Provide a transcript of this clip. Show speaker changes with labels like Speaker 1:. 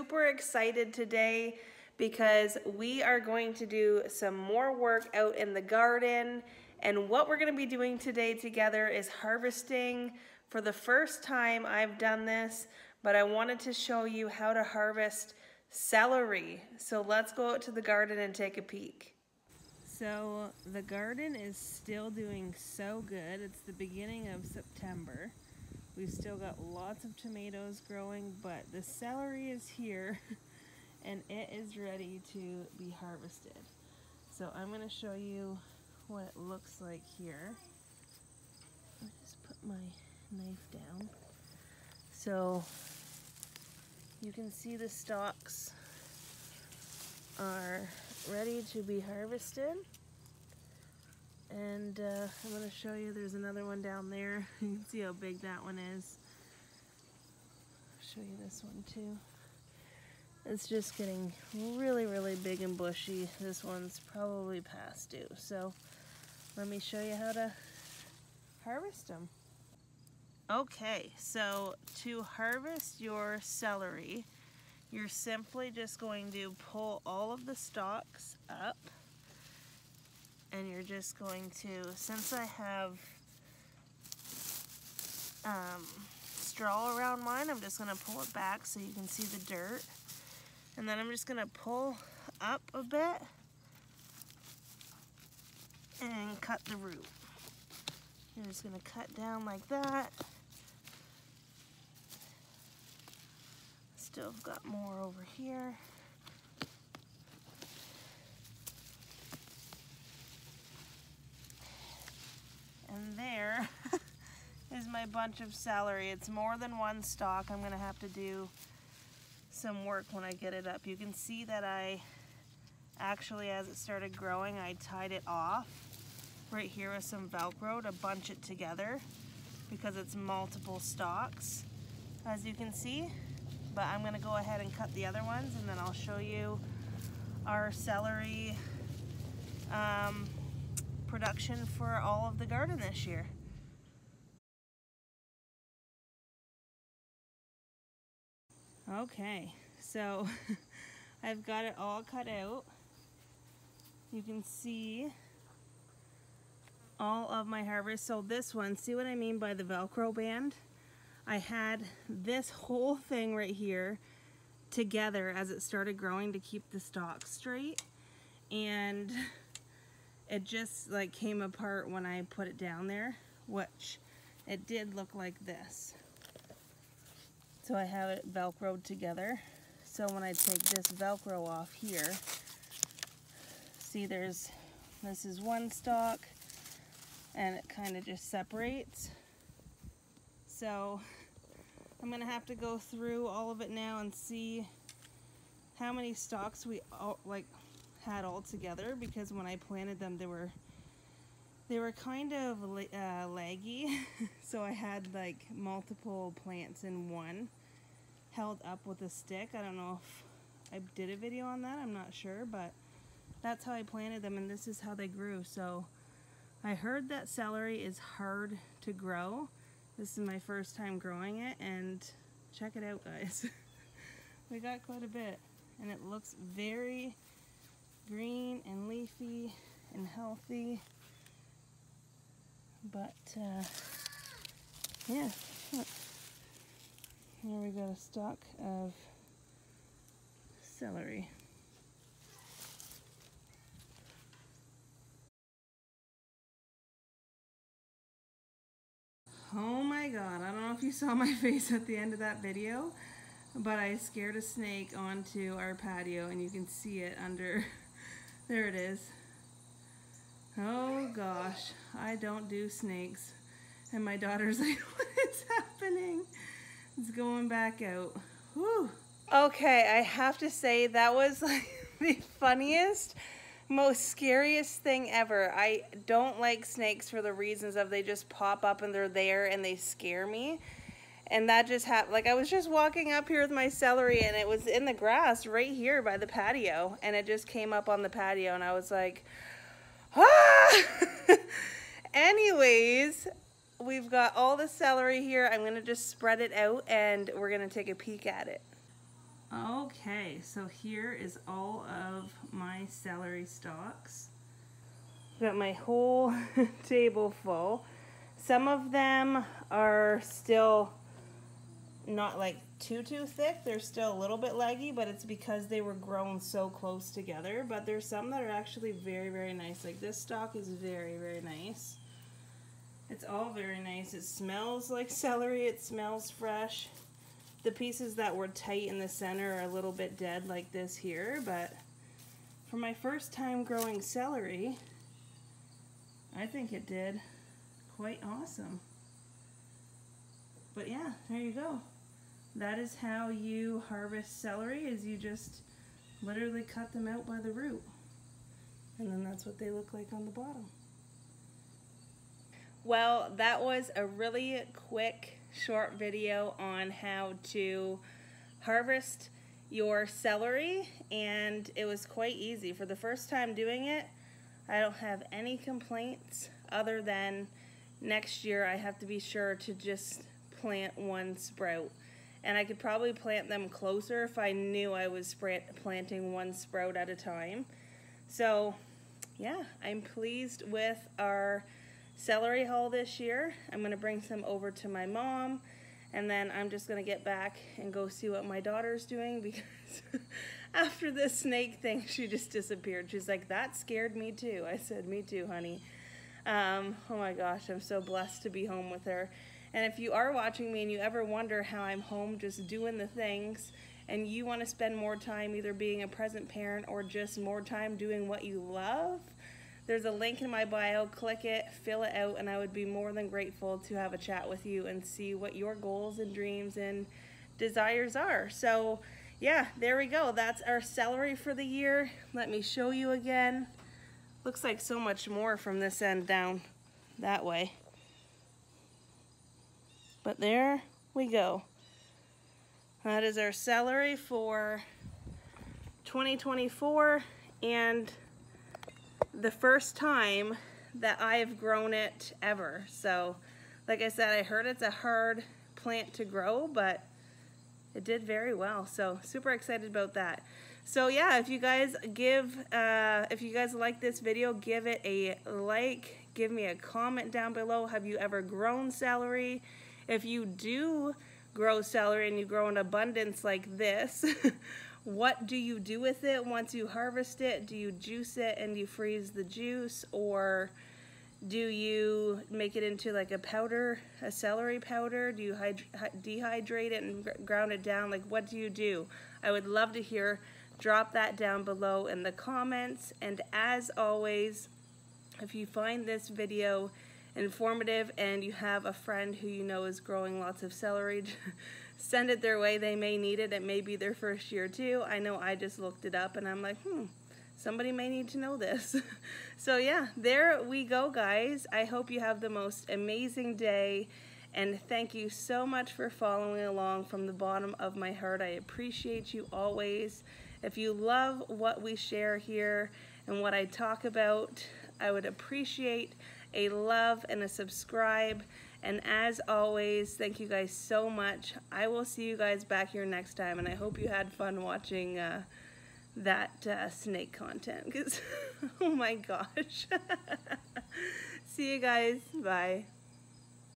Speaker 1: super excited today because we are going to do some more work out in the garden. And what we're going to be doing today together is harvesting. For the first time I've done this, but I wanted to show you how to harvest celery. So let's go out to the garden and take a peek. So the garden is still doing so good. It's the beginning of September. We've still got lots of tomatoes growing, but the celery is here and it is ready to be harvested. So I'm going to show you what it looks like here. I'll just put my knife down. So you can see the stalks are ready to be harvested. And I'm going to show you, there's another one down there. You can see how big that one is. I'll show you this one too. It's just getting really big and bushy. This one's probably past due. So let me show you how to harvest them. Okay, so to harvest your celery, you're simply just going to pull all of the stalks up. And you're just going to, since I have straw around mine, I'm just going to pull it back so you can see the dirt. And then I'm just going to pull up a bit and cut the root. You're just going to cut down like that. Still got more over here. And there is my bunch of celery. It's more than one stalk. I'm going to have to do some work when I get it up. You can see that I actually, as it started growing, I tied it off right here with some Velcro to bunch it together because it's multiple stalks, as you can see. But I'm going to go ahead and cut the other ones, and then I'll show you our celery production for all of the garden this year. Okay, so I've got it all cut out. You can see all of my harvest. So this one, see what I mean by the Velcro band? I had this whole thing right here together as it started growing to keep the stalks straight, and it just like came apart when I put it down there, which it did look like this. So I have it Velcroed together. So when I take this Velcro off here, see this is one stalk and it kind of just separates. So I'm gonna have to go through all of it now and see how many stalks we had all together, because when I planted them they were kind of laggy. So I had like multiple plants in one held up with a stick. I don't know if I did a video on that, I'm not sure, but that's how I planted them, and this is how they grew. So I heard that celery is hard to grow. This is my first time growing it, and check it out, guys. We got quite a bit, and it looks very green and leafy and healthy. But yeah, look. Here we got a stalk of celery. Oh my god, I don't know if you saw my face at the end of that video, but I scared a snake onto our patio, and you can see it under. There it is. Oh gosh, I don't do snakes. And my daughter's like, what is happening? It's going back out. Whew. Okay, I have to say that was like the funniest, most scariest thing ever. I don't like snakes for the reasons of they just pop up and they're there and they scare me. And that just happened. Like, I was just walking up here with my celery and it was in the grass right here by the patio, and it just came up on the patio, and I was like, ah! Anyways, we've got all the celery here. I'm gonna just spread it out and we're gonna take a peek at it. Okay, so here is all of my celery stalks. Got my whole table full. Some of them are still not like too thick. They're still a little bit leggy, but it's because they were grown so close together. But there's some that are actually very nice. Like this stalk is very nice. It's all very nice. It smells like celery. It smells fresh. The pieces that were tight in the center are a little bit dead like this here, but for my first time growing celery, I think it did quite awesome. But yeah, there you go. That is how you harvest celery, is you just literally cut them out by the root. And then that's what they look like on the bottom. Well, that was a really quick, short video on how to harvest your celery, and it was quite easy. For the first time doing it, I don't have any complaints other than next year I have to be sure to just plant one sprout. And I could probably plant them closer if I knew I was planting one sprout at a time. So yeah, I'm pleased with our celery haul this year. I'm gonna bring some over to my mom, and then I'm just gonna get back and go see what my daughter's doing, because after this snake thing, she just disappeared. She's like, that scared me too. I said, me too, honey. Oh my gosh, I'm so blessed to be home with her. And if you are watching me and you ever wonder how I'm home just doing the things, and you want to spend more time either being a present parent or just more time doing what you love, there's a link in my bio. Click it, fill it out, and I would be more than grateful to have a chat with you and see what your goals and dreams and desires are. So yeah, there we go. That's our celery for the year. Let me show you again. Looks like so much more from this end down that way. But there we go. That is our celery for 2024, and the first time that I've grown it ever. So like I said, I heard it's a hard plant to grow, but it did very well. So super excited about that. So yeah, if you guys like this video, give it a like, give me a comment down below. Have you ever grown celery? If you do grow celery and you grow in abundance like this, what do you do with it once you harvest it? Do you juice it and you freeze the juice, or do you make it into like a powder, a celery powder? Do you dehydrate it and ground it down? Like, what do you do? I would love to hear. Drop that down below in the comments. And as always, if you find this video informative and you have a friend who you know is growing lots of celery, send it their way. They may need it. It may be their first year too. I know I just looked it up and I'm like, somebody may need to know this. So yeah, there we go, guys. I hope you have the most amazing day, and thank you so much for following along from the bottom of my heart. I appreciate you always. If you love what we share here and what I talk about, I would appreciate a love and a subscribe. And as always, thank you guys so much. I will see you guys back here next time, and I hope you had fun watching that snake content, because oh my gosh. See you guys. Bye.